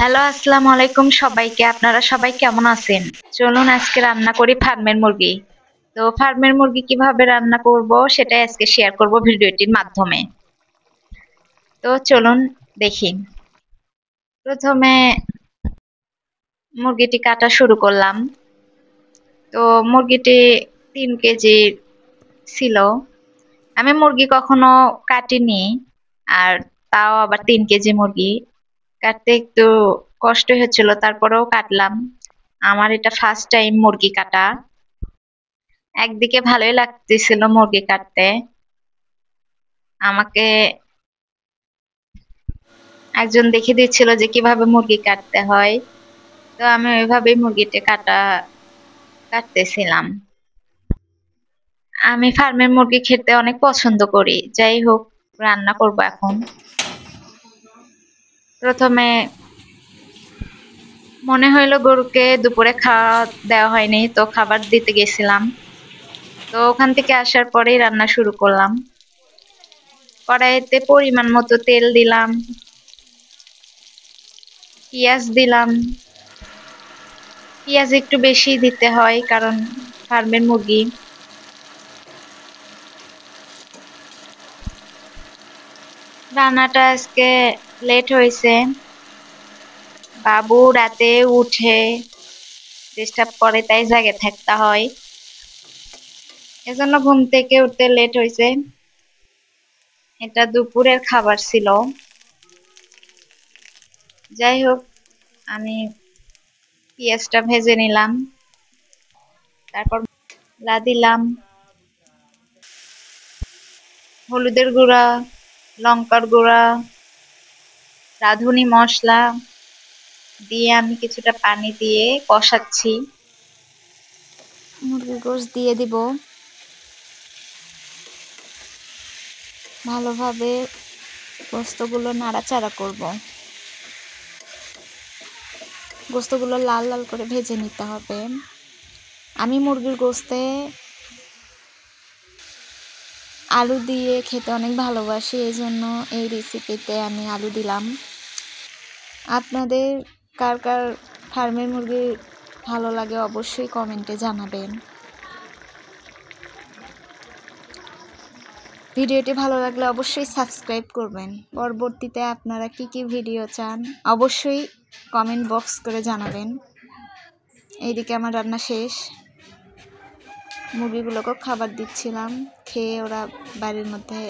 Hello, আসসালামু আলাইকুম সবাইকে। আপনারা সবাই কেমন আছেন? চলুন আজকে রান্না করি ফার্মের মুরগি। তো ফার্মের মুরগি কিভাবে রান্না করব সেটাই আজকে শেয়ার করব ভিডিওটির মাধ্যমে। তো চলুন দেখি। প্রথমে মুরগিটি কাটা শুরু করলাম। তো মুরগিটি 3 কেজি ছিল। আমি মুরগি কখনো কাটিনি, আর তাও আবার 3 কেজি মুরগি কাটতে একটু কষ্ট হচ্ছিল, তারপরেও কাটলাম। আমার এটা ফার্স্ট টাইম মুরগি কাটা। একদিকে ভালোই লাগতেছিল মুরগি কাটতে। আমাকে একজন দেখিয়ে দিচ্ছিল যে কিভাবে মুরগি কাটতে হয়। তো আমি ওইভাবেই মুরগিটা কাটতেছিলাম। আমি ফার্মের মুরগি খেতে অনেক পছন্দ করি। যাই হোক, রান্না করব এখন। প্রথমে মনে হইলো গরুকে দুপুরে খাওয়া দেওয়া হয়নি, তো খাবার দিতে গেছিলাম। তো ওখান থেকে আসার পরেই রান্না শুরু করলাম। কড়াইতে পরিমাণ মতো তেল দিলাম, পেঁয়াজ দিলাম। পেঁয়াজ একটু বেশি দিতে হয় কারণ ফার্মের মুরগি। রান্নাটা আজকে লেট হয়েছে। বাবু রাতে উঠে ডিস্টার্ব করে, তাই জাগে থাকতে হয়। এজন্য ঘুম থেকে উঠতে লেট হয়েছে। এটা দুপুরের খাবার ছিল। যাই হোক, আমি পেঁয়াজটা ভেজে নিলাম, তারপর মশলা দিলাম, হলুদের গুঁড়া, লঙ্কার গুঁড়া, রাঁধুনি মশলা দিয়ে আমি কিছুটা পানি দিয়ে কষাচ্ছি। মুরগির গোশত দিয়ে দিব, ভালোভাবে গোস্তগুলো নাড়াচাড়া করব। গোস্তগুলো লাল লাল করে ভেজে নিতে হবে। আমি মুরগির গোশতে আলু দিয়ে খেতে অনেক ভালোবাসি, এই জন্য এই রেসিপিতে আমি আলু দিলাম। আপনাদের কার কার ফার্মের মুরগি ভালো লাগে অবশ্যই কমেন্টে জানাবেন। ভিডিওটি ভালো লাগলে অবশ্যই সাবস্ক্রাইব করবেন। পরবর্তীতে আপনারা কি কি ভিডিও চান অবশ্যই কমেন্ট বক্স করে জানাবেন। এইদিকে আমার রান্না শেষ। মুরগিগুলোকেও খাবার দিচ্ছিলাম, খেয়ে ওরা বাড়ির মধ্যে